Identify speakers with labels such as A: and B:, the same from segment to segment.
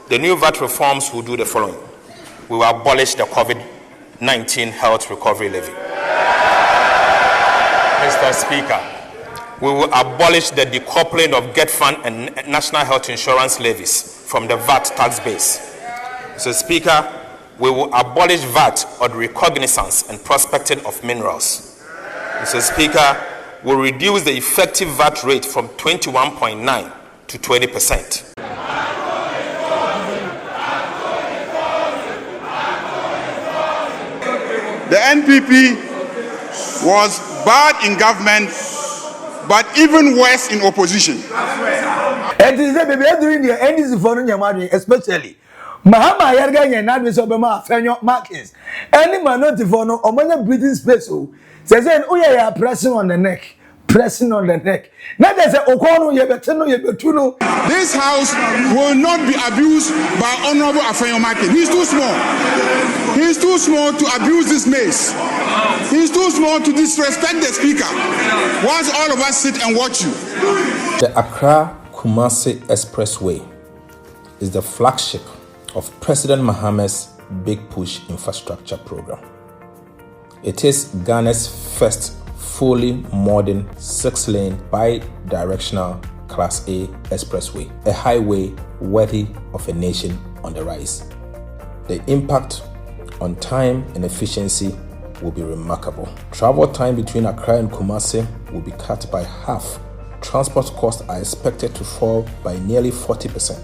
A: The new VAT reforms will do the following. We will abolish the COVID-19 health recovery levy. Mr. Speaker, we will abolish the decoupling of Get Fund and National Health Insurance levies from the VAT tax base. Mr. Speaker, we will abolish VAT on recognizance and prospecting of minerals. Mr. Speaker, we will reduce the effective VAT rate from 21.9% to 20%.
B: The NPP was bad in government, but even worse in opposition.
C: It is the baby during the NDC for Nyamadi, especially Mahama Yarga and Alban Bagbin. Any minority for no or breathing space. Says, oh, yeah, pressing on the neck. Pressing on the neck. Now there's a Okono Yabetano Yabetuno.
B: This house will not be abused by Honorable Afenyo-Markin. He's too small. He's too small to abuse this mace. He's too small to disrespect the speaker. Whilst all of us sit and watch you.
D: The Accra Kumasi Expressway is the flagship of President Mahama's Big Push infrastructure program. It is Ghana's first fully modern 6-lane bi-directional Class A expressway, a highway worthy of a nation on the rise. The impact on time and efficiency will be remarkable. Travel time between Accra and Kumasi will be cut by half. Transport costs are expected to fall by nearly 40%.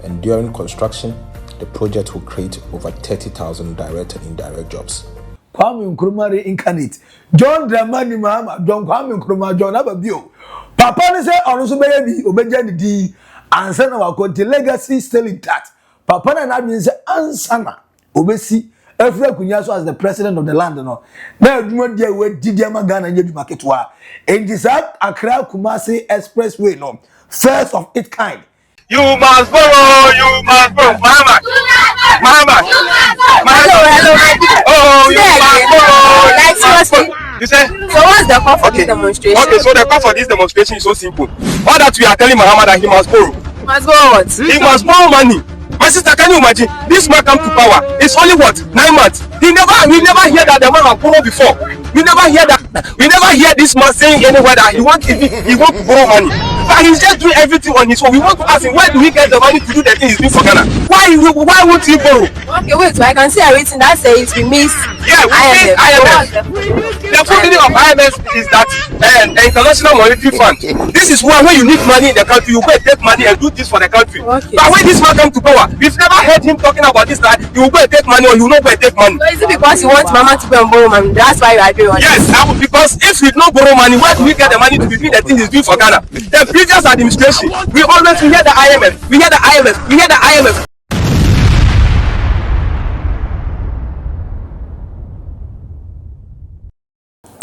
D: And during construction, the project will create over 30,000 direct and indirect jobs.
C: Kwame Nkrumah incarnate. John Dramani Mahama, John Kwame Nkrumah, John Ababio. Papa ne say onuso baby obeja ne di ansa na wakonti legacy still intact. Papa na adwin say ansa na obesi Afra kunya so as the president of the land no. Na adwuma dia we didia magana nya dwuma ketwa. Enti sa Accra Kumasi Expressway no, first of its kind.
A: You must borrow, you must borrow. Mahama. Oh, you must borrow.
E: Like seriously.
A: You say?
E: So what's the call for this demonstration?
A: Okay, so the call for this demonstration is so simple. All that we are telling Mahama that he must borrow.
E: He must borrow what?
A: He must borrow money. My sister, can you imagine? This man come to power. It's only what? 9 months. We never hear that the man has borrowed before. We never hear that. We never hear this man saying anywhere that he want to borrow money. But he's just doing everything on his own. We want to ask him, where do he get the money to do the things he's doing for Ghana? Why won't he borrow?
E: Okay, wait, so I can see a rating that says we miss
A: IMF. The full meaning of IMF is that the International Monetary Fund. This is when you need money in the country, you go and take money and do this for the country. Okay. But when this man come to power, we've never heard him talking about this, that you will go and take money or you will not go and take money.
E: So is it because you want Mama to go and borrow money? That's why you are doing
A: this? Yes, because if we don't borrow money, where do we get the money to be doing the things he's doing for Ghana? The previous administration, we always hear the IMF, we hear the IMF, we hear the IMF.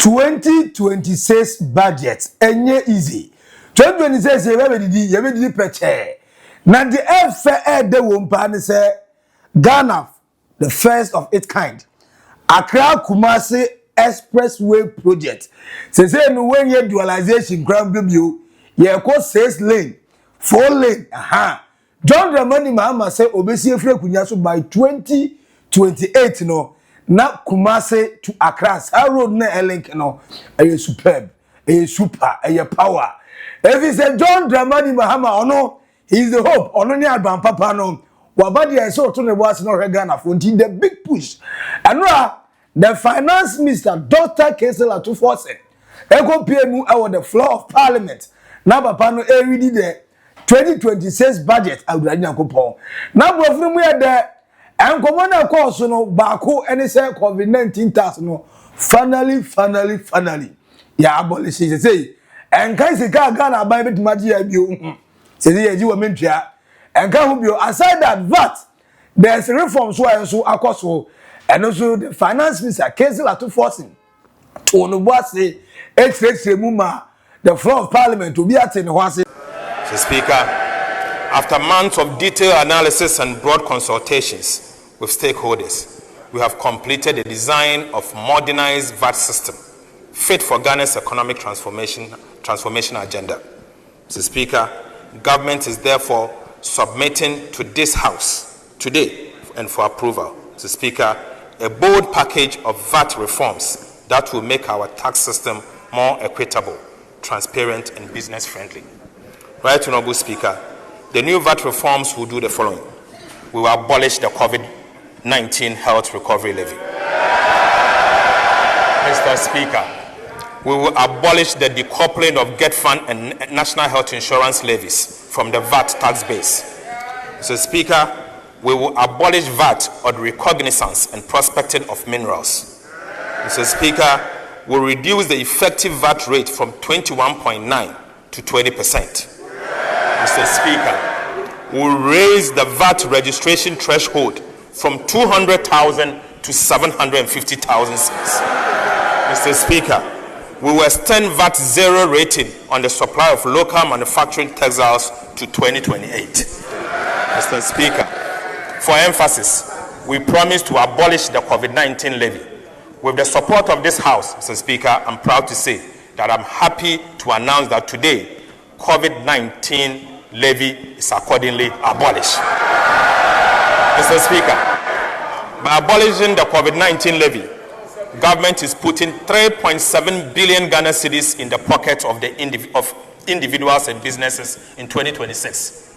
C: $2026 budget enye easy. 2026 ye be peche. Na the fair de wompa ne say Ghana the first of its kind. Accra Kumasi Expressway project. Say no when ye dualization ground you ye ko 6 lane, 4 lane. John Dramani Mahama say obesi efre kunya so by 2028 no. Na Kumasi to Accra, our road na link no, a superb, a super, a power. If he said John Dramani Mahama, oh no, he's the hope. Oh no, Alban Papa no. Wabadi I saw to the was no Ghana for the big push. And the finance minister, Dr. Cassiel Ato Forson, Eko PMU over the floor of Parliament. Now Papa no ready the 2026 budget. I would like to now we are there. And commander course no bako any say COVID-19 task no finally ya abolish say and kai se ka Ghana buy bit magia bio say dey ji wo mentua and kan hu bio aside that VAT there's reforms so akoso and also the finance minister Cassiel Ato Forson to no boss say extra muma the floor of parliament to be at in Kumasi.
A: Mr. Speaker, after months of detailed analysis and broad consultations with stakeholders, we have completed the design of modernized VAT system fit for Ghana's economic transformation agenda. Mr. Speaker, government is therefore submitting to this House today and for approval, Mr. Speaker, a bold package of VAT reforms that will make our tax system more equitable, transparent, and business-friendly. Right, Honorable Speaker, the new VAT reforms will do the following. We will abolish the COVID-19 Health Recovery Levy. Mr. Speaker, we will abolish the decoupling of Get Fund and National Health Insurance levies from the VAT tax base. Mr. Speaker, we will abolish VAT on recognizance and prospecting of minerals. Mr. Speaker, we will reduce the effective VAT rate from 21.9 to 20%. Mr. Speaker, we will raise the VAT registration threshold from 200,000 to 750,000 cedis. Mr. Speaker, we will extend VAT zero rating on the supply of local manufacturing textiles to 2028. Mr. Speaker, for emphasis, we promise to abolish the COVID-19 levy. With the support of this House, Mr. Speaker, I'm proud to say that I'm happy to announce that today, COVID-19 levy is accordingly abolished. Mr. Speaker, by abolishing the COVID-19 levy, government is putting 3.7 billion Ghana cedis in the pockets of the individuals and businesses in 2026.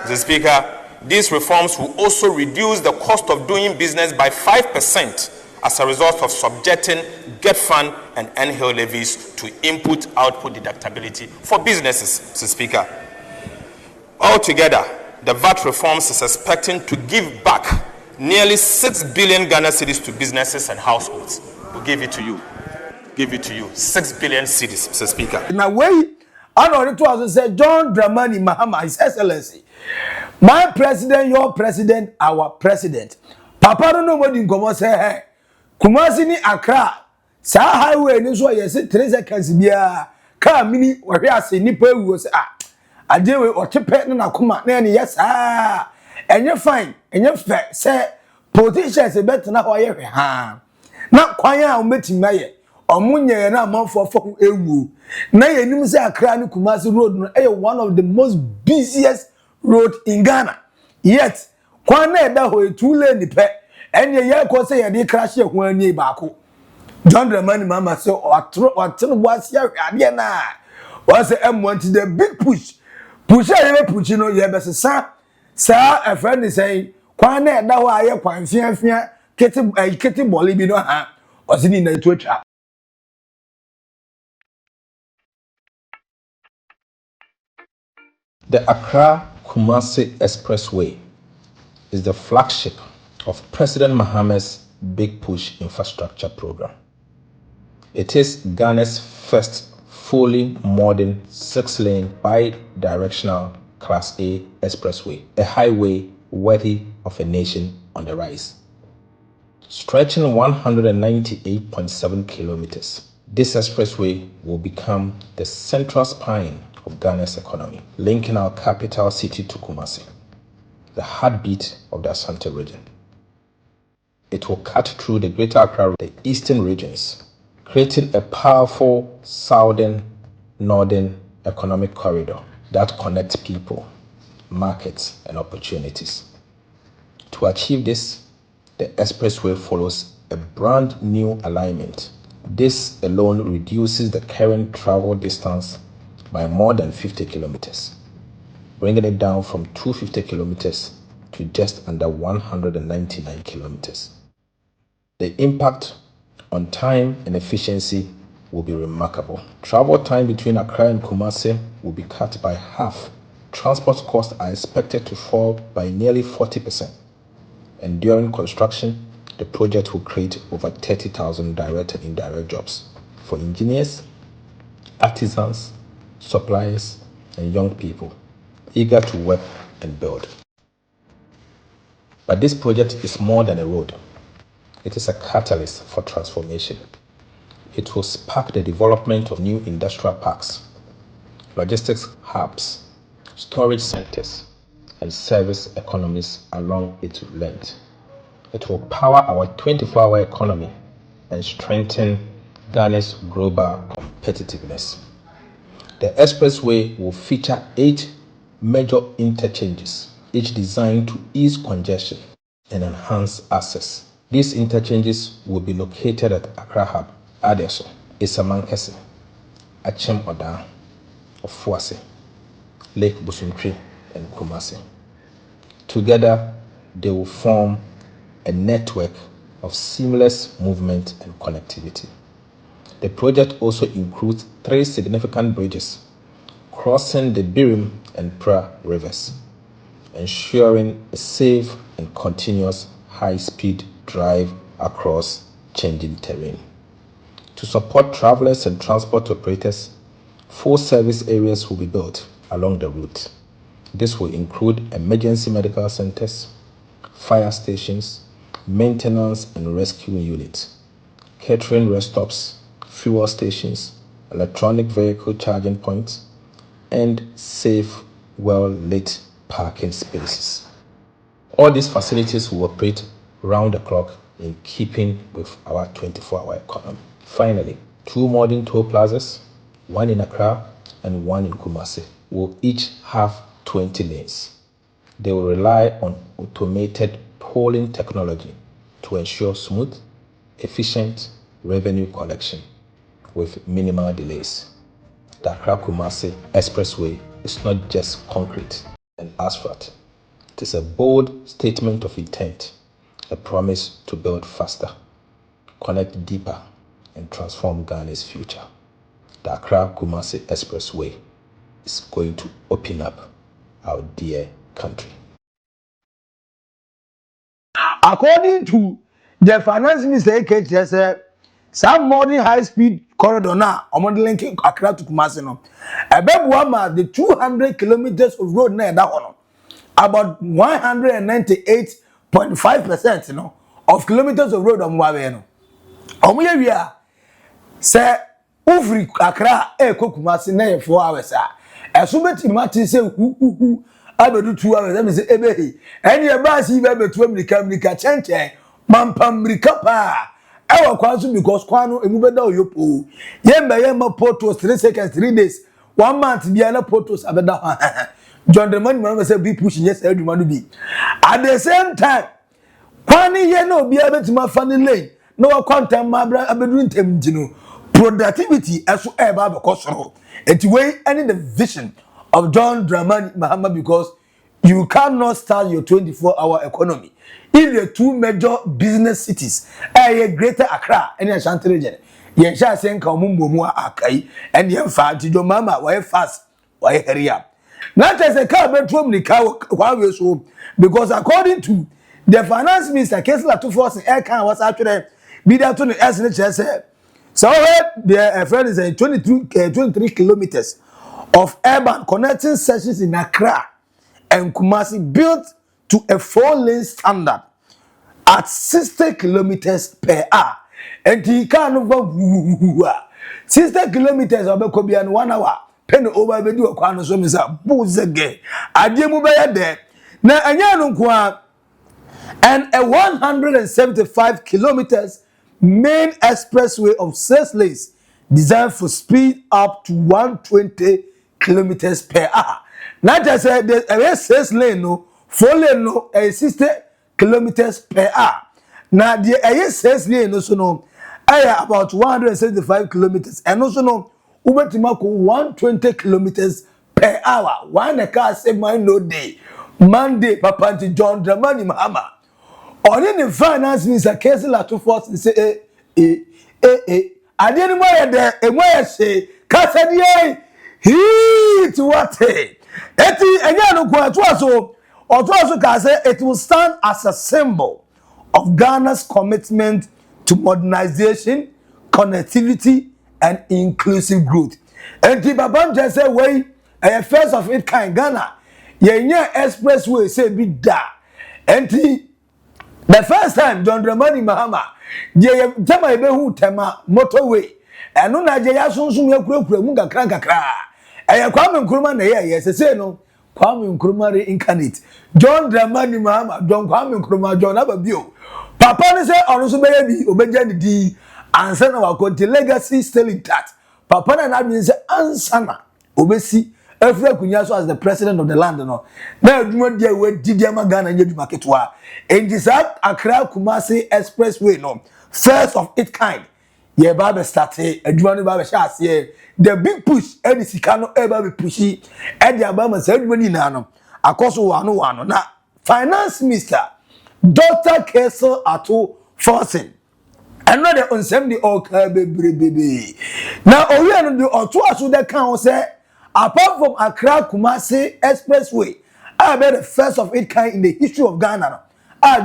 A: Mr. Speaker, these reforms will also reduce the cost of doing business by 5% as a result of subjecting Get Fund and NHIL levies to input-output deductibility for businesses, Mr. Speaker. Altogether, the VAT reforms is expecting to give back nearly 6 billion Ghana cedis to businesses and households. We'll give it to you. Give it to you. 6 billion cedis, Mr. Speaker.
C: Now, way, I know it was said John Dramani Mahama, His Excellency. My president, your president, our president. Papa don't know what you come and say, hey, Kumasi ni Accra. Sa highway ni so yes 3 seconds bia. Car mini where I say nipa we say adewe otepe na kuma na yes ah. Enye fine, enye fair say politicians bet na ho ye hwe ha. Na kwan a ometima ye. Omunye na amanfo fo ewu. Na yenim say Accra ni Kumasi road no one of the most busiest road in Ghana. Yet, kwan na eda ho 2 lane pe. Enye ye ko say ye dey crash ye ho ani baako. John Dramani Mahama say watro was here ade na. Was say M1 the big push. Push ye push no ye be sa a friend is saying kwan na eda ho aye kwan fiafia kete bole bi no ha. Was ni na to atwa.
D: The Accra Kumasi Expressway is the flagship of President Mahama's Big Push infrastructure program. It is Ghana's first fully modern 6-lane bi-directional Class A expressway, a highway worthy of a nation on the rise. Stretching 198.7 kilometers, this expressway will become the central spine of Ghana's economy, linking our capital city to Kumasi, the heartbeat of the Asante region. It will cut through the Greater Accra, the eastern regions, creating a powerful southern-northern economic corridor that connects people, markets, and opportunities. To achieve this, the expressway follows a brand new alignment. This alone reduces the current travel distance by more than 50 kilometers, bringing it down from 250 kilometers to just under 199 kilometers. The impact on time and efficiency will be remarkable. Travel time between Accra and Kumasi will be cut by half. Transport costs are expected to fall by nearly 40%. And during construction, the project will create over 30,000 direct and indirect jobs for engineers, artisans, suppliers, and young people eager to work and build. But this project is more than a road. It is a catalyst for transformation. It will spark the development of new industrial parks, logistics hubs, storage centers, and service economies along its length. It will power our 24-hour economy and strengthen Ghana's global competitiveness. The expressway will feature 8 major interchanges, each designed to ease congestion and enhance access. These interchanges will be located at Accra Hub, Adeso, Isamankese, Achem Oda, Ofuase, Lake Busuntri, and Kumasi. Together, they will form a network of seamless movement and connectivity. The project also includes 3 significant bridges crossing the Birim and Pra rivers, ensuring a safe and continuous high-speed drive across changing terrain. To support travelers and transport operators, 4 service areas will be built along the route. This will include emergency medical centers, fire stations, maintenance and rescue units, catering rest stops, fuel stations, electronic vehicle charging points, and safe, well-lit parking spaces. All these facilities will operate round the clock in keeping with our 24-hour economy. Finally, 2 modern toll plazas, one in Accra and one in Kumasi, will each have 20 lanes. They will rely on automated tolling technology to ensure smooth, efficient revenue collection with minimal delays. The Accra-Kumasi Expressway is not just concrete and asphalt. It is a bold statement of intent, a promise to build faster, connect deeper, and transform Ghana's future. The Accra-Kumasi Expressway is going to open up our dear country.
C: According to the finance minister, he said, some modern high-speed corridor now, linking Accra to Kumasi, no, the 200 kilometers of road now, that one, about 198.5%, of kilometers of road on Mwabe, we are, say, Ufri Accra, Kumasi, 4 hours, as soon as you say, who, I do 2 hours. Let me say, Ebe, and your bass, you ever to America, Chanche, Mampam Ricapa. I will call because Quano, a movie down your pool. Yemba Portos, 3 seconds, 3 days, 1 month, Biana Portos, Abada. John the money, remember, said, be pushing, yes, every man to be. At the same time, Quani, no, be able to my funny lane. No content, my brother, Abedrin Temjino. Productivity, as well as Baba it's way any the vision of John Dramani Mahama because you cannot start your 24-hour economy if the 2 major business cities are Greater Accra and Ashanti region. Yen sha sen ka omumbomu akai and yen fa ti jo mama why fast why hurry up. Not as a car bedroom ni car we so because according to the finance minister Cassiel Ato Forson air can was actually be there to the SNHS. So the friend is 23 kilometers of urban connecting sections in Accra and Kumasi built to a 4-lane standard at 60 kilometers per hour. And he can't over 60 kilometers of Bekobian 1 hour. Penny over the do a quano so Mr. Buzege. Adiemu by there. Now, and a 175 kilometers main expressway of 6 lanes designed for speed up to 120 kilometers per hour. Not just the 6 lane no 4 lane no 60 kilometers per hour. Now the 6 lane no so no about 175 kilometers and also no ubetimako 120 kilometers per hour. One car save my no day. Monday Papa John Dramani Mahama. Only the finance minister Cassiel Ato Forson say I didn't wear there and where say Cassiel he to what eti enyano kwa so otoaso ka say it will stand as a symbol of Ghana's commitment to modernization, connectivity and inclusive growth. Enti babanja say way a first of its kind Ghana yenya expressway say be da enti the first time John Dramani Mahama je tema ebehu tema motorway eno na je ya sunsun yakurakura mu kakra Kwame Nkrumah na yes say no Kwame Nkrumah reincarnate John Dramani Mahama John Kwame Nkrumah John Ababio papa ne say onu so beya bi obeja di ansa na wakonti legacy still intact papa na adwin say ansa na obesi Efra Kunyaso as the president of the land no. Na adwuma dia we didi ama Ghana nya adwuma ketwa. Enti sa Accra Kumasi Expressway no, first of its kind. Ye ba be start adwuma no ba be sha ase. The big push e di sika no e ba be pushi e di aba ma sa adwuma ni na no. Akoso wano na finance minister Dr. Cassiel Ato Forson. Another onsem di oka bebrebe. Now owi anu di oto aso de kan say apart from Accra Kumasi Expressway, I be the first of its kind in the history of Ghana.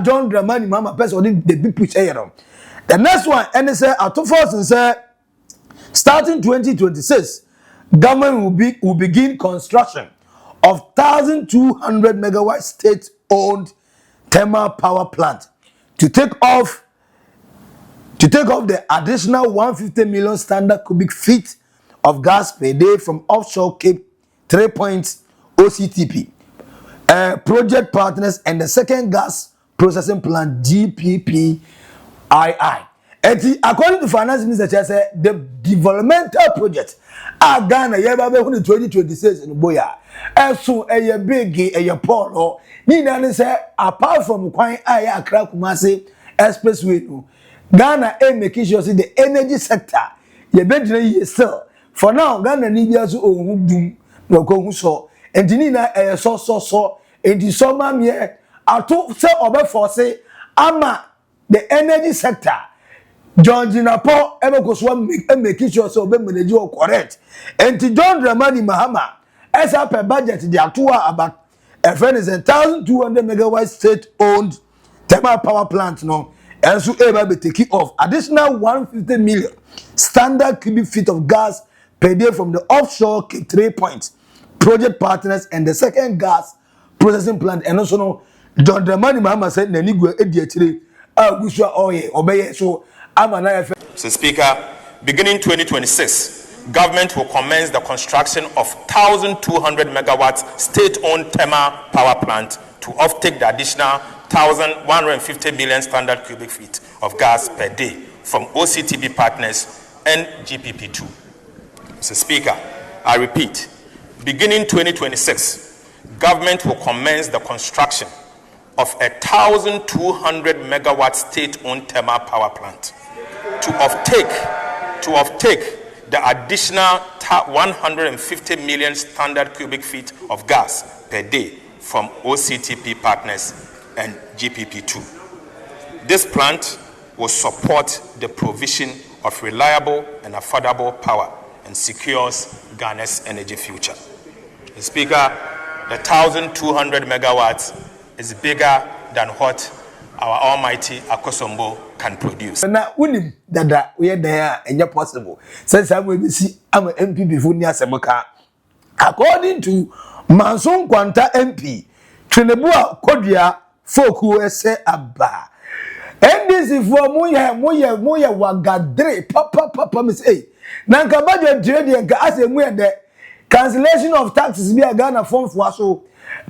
C: John Dramani Mahama person the big push here. The next one and say Ato Forson say starting 2026 government will begin construction of 1,200 megawatt state-owned thermal power plant to take off the additional 150 million standard cubic feet of gas per day from offshore Cape 3 Points OCTP project partners and the second gas processing plant GPPII. According to finance minister, say the developmental project Ghana yeba be 2026 in boya. So a big a polo. Ni na say apart from kwan Accra Kumasi Expressway no, Ghana making sure say the energy sector ye be gyina still. For now Ghana ni bia so ohun dum no ko hu so. Enti ni na so enti so ma me ato say obe force ama the energy sector John Jinapo Ebekoswa making sure so be manage or correct. And to John Dramani Mahama, as a per budget, the Atua about a friend is 1,200 megawatt state-owned thermal power plant no, and so able to take off additional 150 million standard cubic feet of gas per day from the offshore Cape 3 Points project partners and the second gas processing plant. And also no, John Dramani Mahama said Nenigwe Ediatire Agusha Oye obey so.
A: Mr. Speaker, beginning 2026, government will commence the construction of 1,200 megawatts state-owned thermal power plant to offtake the additional 1,150 million standard cubic feet of gas per day from OCTP partners and GPP2. Mr. Speaker, I repeat, beginning 2026, government will commence the construction of 1,200 megawatt state-owned thermal power plant to offtake the additional 150 million standard cubic feet of gas per day from OCTP partners and GPP2. This plant will support the provision of reliable and affordable power and secures Ghana's energy future. Mr. Speaker, the 1,200 megawatts is bigger than what our almighty Akosombo can produce.
C: Na unim dada we there and possible. Since I will see I'm an NPP for near Semoka. According to Manson Kwanta MP, Trinebua Kodia folk who say abba. And this is for moya wagadre papa miss a. Nanka budget trade and as a way the cancellation of taxes be a Ghana form for so.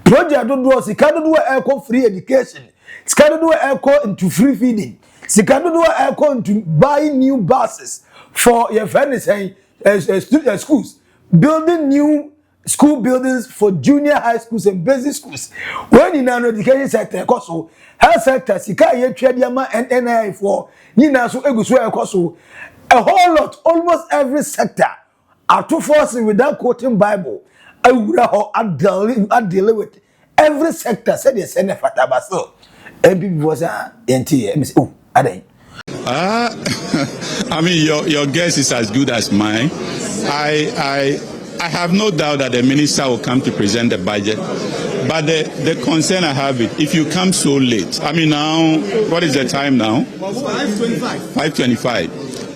C: Project don't do sika do eco free education. Sika do eco into free feeding. Sika do eco into buying new buses for your friends schools. Building new school buildings for junior high schools and basic schools. When in an education sector, also health sector, sika ye trade yama and NI for nina so egusu ekoso. A whole lot, almost every sector are too forcing without quoting Bible. I deal with every sector. Said yes, and if I so, NPP was NT. Oh, I think.
F: I mean, your guess is as good as mine. I have no doubt that the minister will come to present the budget. But the concern I have is if you come so late. I mean, now, what is the time now? 5:25. 5:25.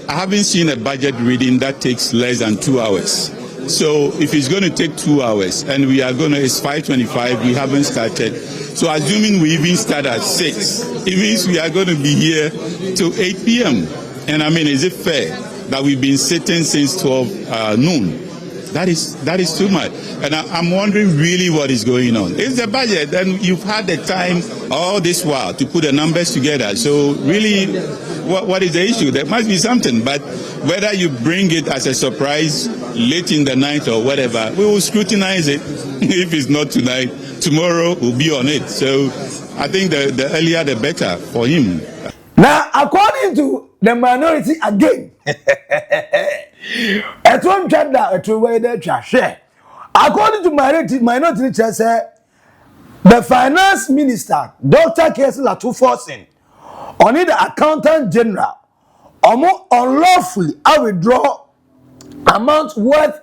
F: I haven't seen a budget reading that takes less than 2 hours. So if it's going to take 2 hours and it's 5:25, we haven't started. So assuming we even start at 6, it means we are going to be here till 8 p.m. And I mean, is it fair that we've been sitting since 12 noon? That is too much. And I'm wondering really what is going on. It's the budget, and you've had the time all this while to put the numbers together. So really, what is the issue? There must be something. But whether you bring it as a surprise late in the night or whatever, we will scrutinize it. If it's not tonight, tomorrow we'll be on it. So I think the earlier the better for him.
C: Now, according to the minority again, according to minority say the finance minister, Dr. Cassiel Ato Forson, only the accountant general, unlawfully withdraw amount worth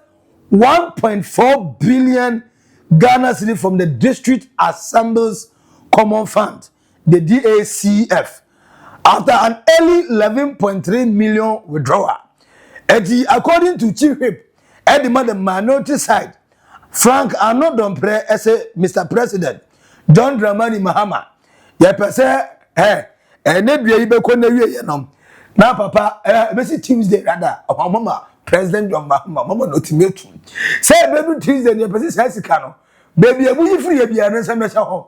C: 1.4 billion Ghana cedi from the District Assembly's Common Fund, the DACF, after an early 11.3 million withdrawal. According to Chief Whip, at the minority side, Frank Anodompre as Mr. President, John Dramani Mahama, now Papa, Tuesday rather, Mama, President Mahama, ultimatum. Say, baby Tuesday, your person baby, a bully free, a home.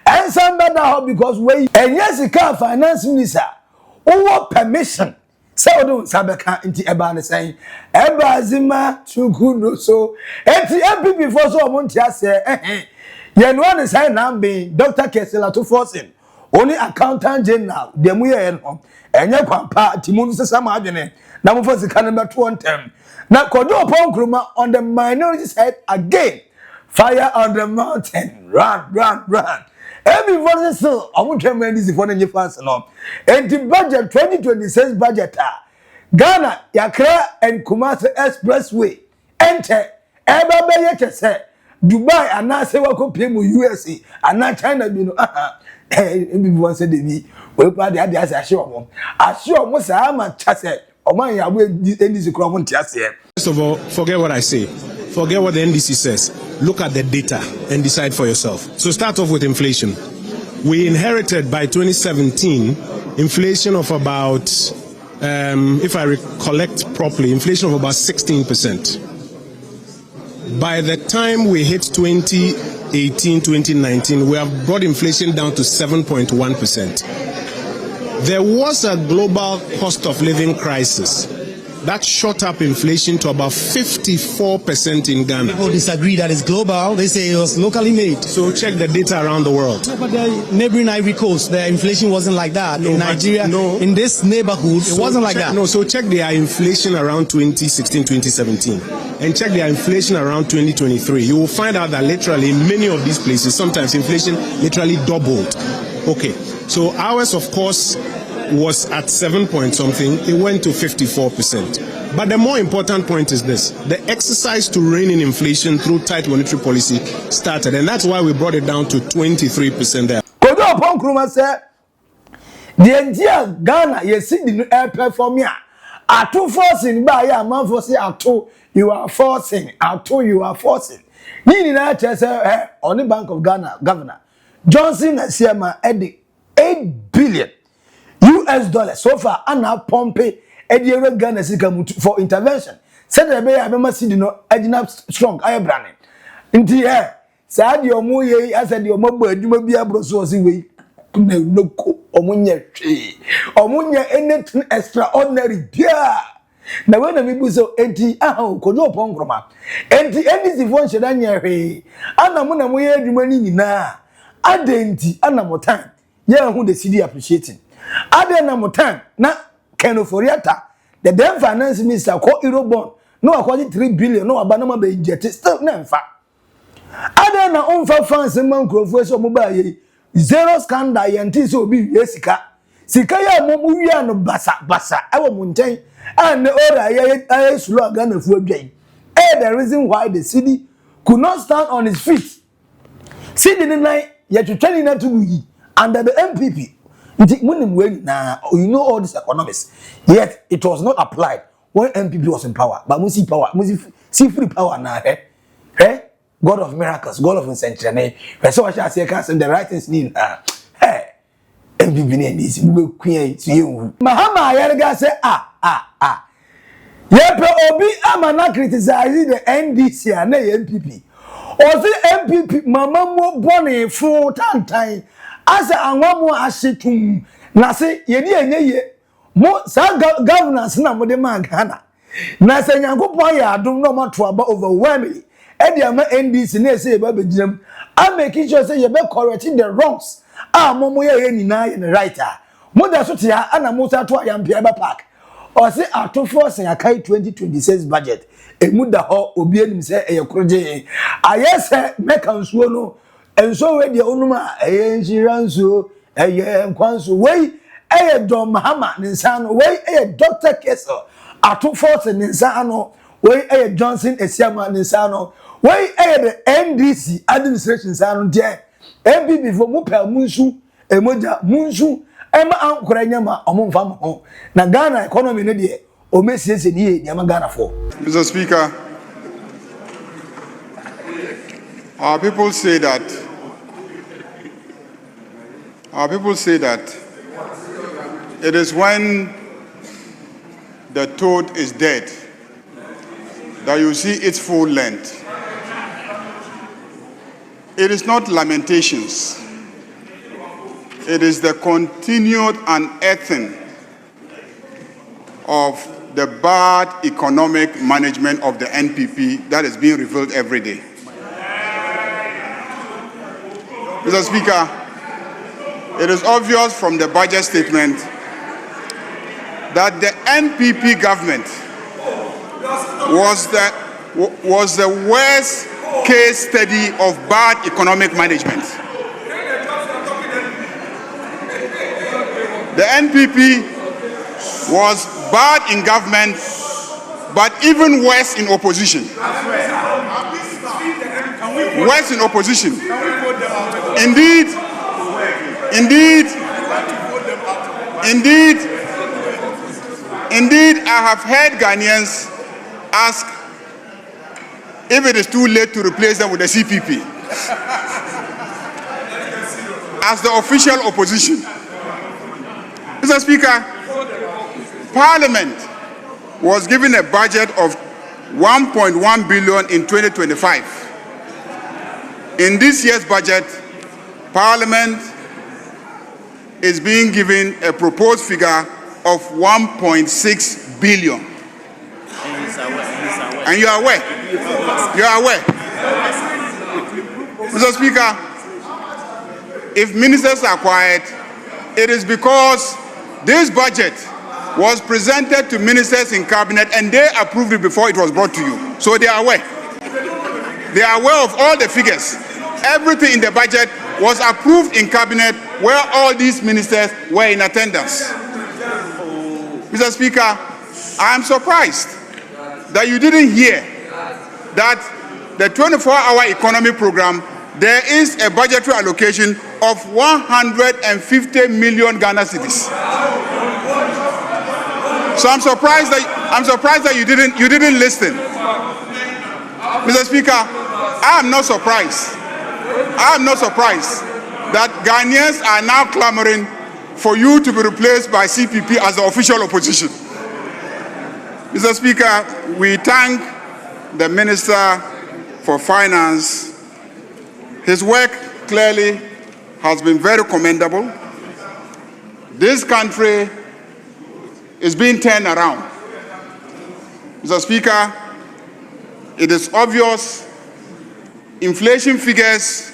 C: And somebody now because we and yes, it can't finance minister over permission. So don't Sabeka into Ebana saying Ebazima too good no so and the NPP for so Montia say you know one is now being Dr. Cassiel Ato Forson, only accountant general, the Muya and your pampa Timun Samadine, now for the number 2 on term. Now Kodo Ponkruma on the minority side again. Fire on the mountain, run. Everybody still, I won't tell me this for any fast no. And the budget 2026 budget, Ghana, Accra and Kumasi Expressway, enter. Everybody say Dubai and now say what could pay mu USA and now China, you know. Everyone said to me, we party at the assure most I'm a chasse. Oh my, I will end this crowd.
G: First of all, forget what I say. Forget what the NDC says. Look at the data and decide for yourself. So start off with inflation. We inherited by 2017 inflation of about, if I recollect properly, inflation of about 16%. By the time we hit 2018, 2019, we have brought inflation down to 7.1%. There was a global cost of living crisis that shot up inflation to about 54% in Ghana.
H: People disagree that it's global. They say it was locally made.
G: So check the data around the world.
H: No, but the neighboring Ivory Coast, the inflation wasn't like that. No, in Nigeria, in this neighborhood, it wasn't like that.
G: No, so check their inflation around 2016, 2017. And check their inflation around 2023. You will find out that literally in many of these places, sometimes inflation literally doubled. Okay, so ours, of course, was at 7 point something, it went to 54%. But the more important point is this: the exercise to rein in inflation through tight monetary policy started, and that's why we brought it down to 23% there.
C: Kodo upon Kruma said, the entire Ghana, you see the air perform here. Ato Forson by a man for say Ato, you are forcing, Ato, you are forcing. Nini na say on the Bank of Ghana governor Johnson Asiama Eddie 8 billion US dollars so far and now Pompey Eddie Ghana for intervention. Said the bay I remember see no Edina strong I branding. Inti here said your moye I said your mobile you may be a broso way no omunye anything extraordinary dear. Now when we so enti kojo pongroma enti any function anya hwe anamuna moye adwumani nyina adenti anamotan ye hu the city appreciating adena motan na kenoforiata the then finance minister call eurobond no according 3 billion no abanama be jet still na mfa adena onfa fans man krofo so mobile zero scandal yenti so obi yesika sika ya momu wi no basa ewo munten and ora ya slow Ghana fu adwan the reason why the city could not stand on its feet city ni nine ya twetwani na tuyi under the NPP. You know all these economics, yet it was not applied when NPP was in power. But we see power, we see free power now. God of miracles, God of insanity. So I shall say, the right things need. NPP needs Mahama. Ayarga say Yepe obi amana criticize the NDC and the NPP. Or the MPP mama mo bone full tantan as anwamo ashetum na se yedi enye mo sa governance na mo de man Ghana. Na se Nyankopon ya adom no mato aba overwhelmingly. E de ama NDC na say ba beginam. I making sure say you be correcting the wrongs. Momo ye nyina ye right. Mo da so tia ana mo sa to ayampia ba park. Or say Ato Forson akai 2026 budget. Emu da ho obi anim say eye kroje. Ayese meka nsuo no. Enso we de onuma eye nsiranso eye nkwanso we eye Don Mahama ninsano we eye Dr. Cassiel Ato Forson ninsano we eye Johnson Esiama ninsano we eye the NDC administration sano de MPP for mu pa munsu emoja munsu ema ankora nyama omomfa mo na Ghana economy no de o mesiesie ni nyama Ghana for.
B: Mr. Speaker, our people say that it is when the toad is dead that you see its full length. It is not Lamentations. It is the continued unearthing of the bad economic management of the NPP that is being revealed every day. Mr. Speaker, it is obvious from the budget statement that the NPP government was the worst case study of bad economic management. The NPP was bad in government, but even worse in opposition. Worse in opposition. Indeed, I have heard Ghanaians ask if it is too late to replace them with the CPP as the official opposition. Mr. Speaker, Parliament was given a budget of 1.1 billion in 2025. In this year's budget, Parliament is being given a proposed figure of 1.6 billion. And you are aware. You are aware. Mr. Speaker, if ministers are quiet, it is because this budget was presented to ministers in cabinet and they approved it before it was brought to you. So they are aware. They are aware of all the figures. Everything in the budget was approved in cabinet where all these ministers were in attendance. Mr. Speaker, I am surprised that you didn't hear that the 24-hour economy program, there is a budgetary allocation of 150 million Ghana cedis. So I'm surprised that you didn't listen. Mr. Speaker, I am not surprised that Ghanaians are now clamoring for you to be replaced by CPP as the official opposition. Mr. Speaker, we thank the Minister for Finance. His work clearly has been very commendable. This country is being turned around. Mr. Speaker, it is obvious inflation figures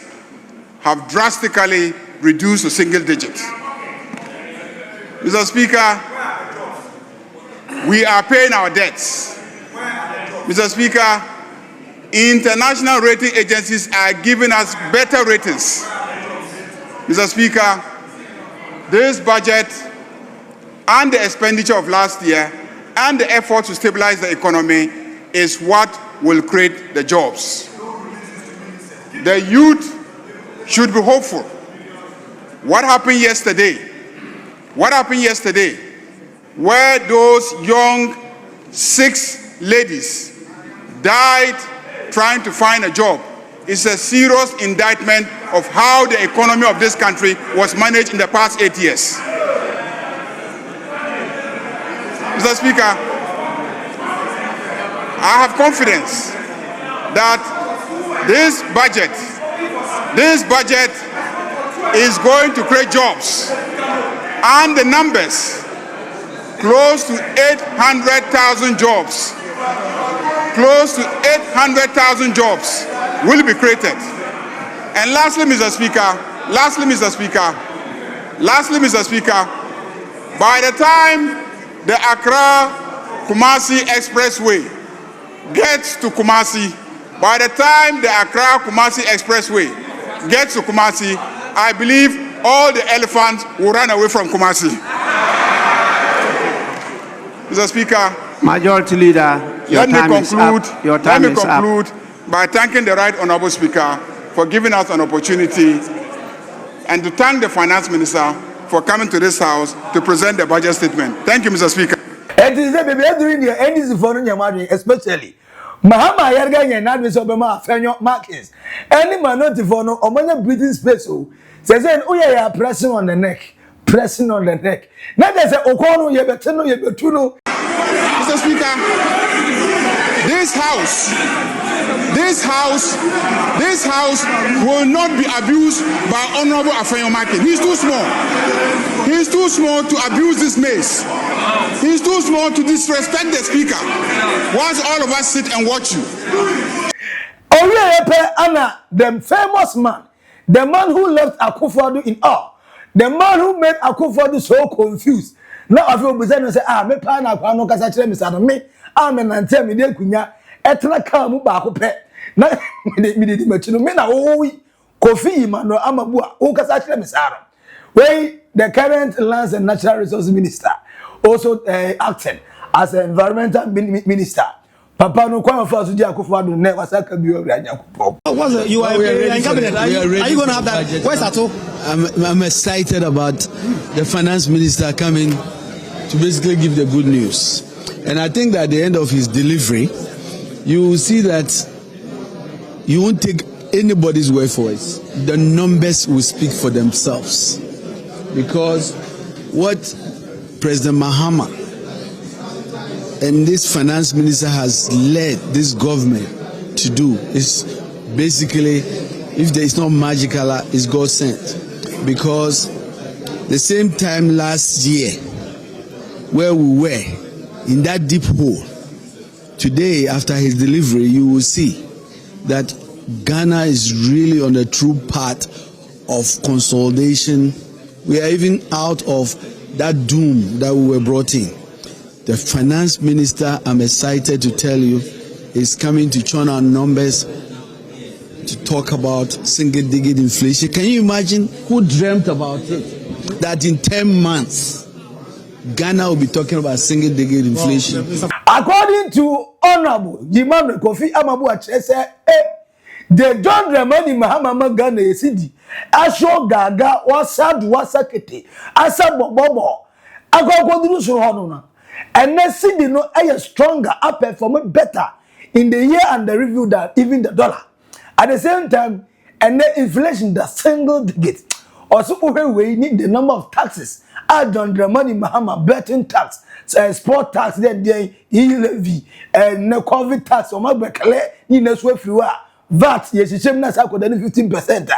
B: have drastically reduced to single digits. Mr. Speaker, we are paying our debts. Mr. Speaker, international rating agencies are giving us better ratings. Mr. Speaker, this budget and the expenditure of last year and the effort to stabilize the economy is what will create the jobs. The youth should be hopeful. What happened yesterday? Where those young 6 ladies died trying to find a job is a serious indictment of how the economy of this country was managed in the past 8 years. Mr. Speaker, I have confidence that this budget is going to create jobs, and the numbers, close to 800,000 jobs, close to 800,000 jobs will be created. And lastly, Mr. Speaker, by the time the Accra-Kumasi Expressway gets to Kumasi, by the time the Accra-Kumasi Expressway gets to Kumasi, I believe all the elephants will run away from Kumasi. Mr. Speaker,
I: Majority Leader, your time is up.
B: Let me conclude by thanking the Right Honourable Speaker for giving us an opportunity, and to thank the Finance Minister for coming to this House to present the budget statement. Thank you, Mr. Speaker.
C: It is during the NDC for especially Mahama Yarga and Admiral Afenyo-Markin. Any minority for no Omana breathing space. Says, oh, yeah, pressing on the neck. Now there's a Okono, Yebetuno.
B: Mr. Speaker, this house will not be abused by Honorable Afenyo-Markin. He's too small. He's too small to abuse this mace. He's too small to disrespect the Speaker. Whilst all of us sit and watch you.
C: Oh yeah, Anna, the famous man, the man who left Akufo-Addo in awe, the man who made Akufo-Addo so confused. Now I feel bizarre say, me pa na kwa no kasa kire me sa no me amen nante me de kunya etena ka mu ba ko pe na me de machi no me na owi Kofi Mano amabu a o kasa kire me sa no wey the current Lands and Natural Resources Minister also acting as an environmental minister. Papa no kwa fa so di Akufo-Addo ne wasaka bi owura Nyankopon.
H: You are in cabinet. Are you going to have that? Where's Ato?
J: I'm excited about the finance minister coming to basically give the good news. And I think that at the end of his delivery, you will see that you won't take anybody's word for it. The numbers will speak for themselves. Because what President Mahama and this finance minister has led this government to do is basically, if there is no magical, it's God sent. Because the same time last year, where we were in that deep hole, today after his delivery, you will see that Ghana is really on a true path of consolidation. We are even out of that doom that we were brought in. The finance minister, I'm excited to tell you, is coming to churn our numbers to talk about single-digit inflation. Can you imagine who dreamt about it? That in 10 months, Ghana will be talking about single-digit inflation.
C: According to Honorable Jimano Kofi Amabu Achese, the John Dramani Mahama Ghana Esidi, Asho Gaga, Wasakete, Asabobo, Agogodru Suhonona, and Nesidi no a stronger, up perform better in the year under review than even the dollar. At the same time, and the inflation the single digit. Also, we need the number of taxes. Add on the money, Mahama, betting tax, sport tax, then the E-Levy, and no COVID tax, or my becale, in a swift VAT, yes, it's 15%.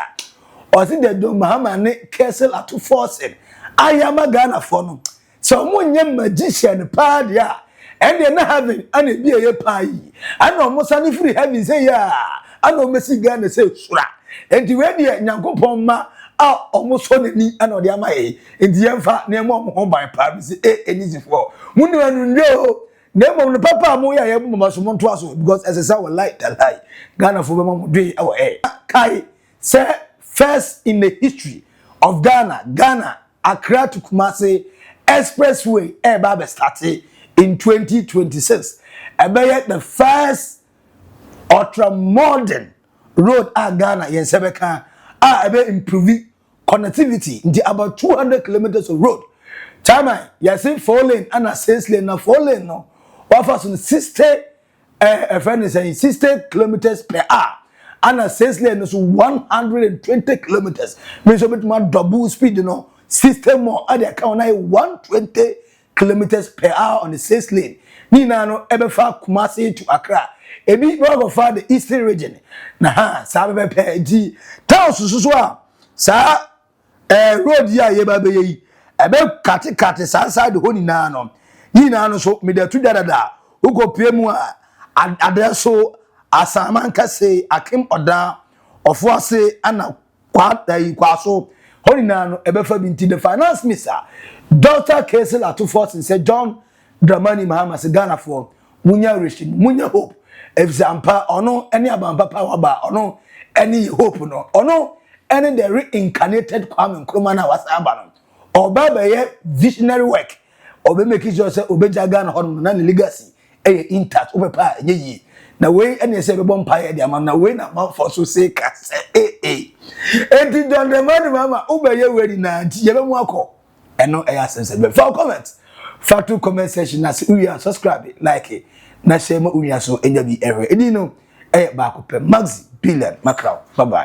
C: Or think that Mahama and Cassiel Ato Forson. I am a Ghana for no. So, one young magician, pad, yeah, and they're not having any beer pie. I know most any free having say, yeah. I know Messi Ghana say, Sura. And the way the Nyankopon ma almost on the knee and on the Amae. In the Emfa, near Mom home by Paris, and easy for. Mundo and no, name on the Papa Moya, Masumon Twasso, because as a sour light, that lie. Ghana for Mamma Day, our air. Kai, sir, first in the history of Ghana, Accra to Kumasi Expressway, Air Baba started in 2026. About the first ultra modern road Ghana Yensebeka improving connectivity in about 200 kilometers of road. Chama, say 4 lane and 6 lane, now 4 lane no. Offers on 60 kilometers per hour. And 6 lane is 120 kilometers. Means a bit more double speed, system more at the account 120 kilometers per hour on the 6th lane. Ni na no ebefa Kumasi to Accra. Ebi go for the eastern region. Na ha sa be pe di town susu a sa road ya ye ba be yi. Ebe kate sa side ho ni na no. Ni na no so me da tu dada. Ugo pie mu a adeso asaman kase akim oda ofo ase ana kwaso holinano ebefa binti the finance minister Dr. Cassiel Ato Forson said John Dramani Mahama se Ghana for munya rishim munya hope example ono any abampa power ba ono any hope no ono any the reincarnated Kwame Nkrumah na wasaba no oba be ye visionary work obe make sure say obeja Ghana hono na legacy intact obepa enye na we ene say be bompa dia man na we na man for so say ka say enti John Dramani Mahama ubeye we na nti ye be mu akọ eno sense be for comment for to comment section na say we are subscribe like na share mo unya so enya bi ere edi no ba ko pe Maxi Billion Macron bye bye.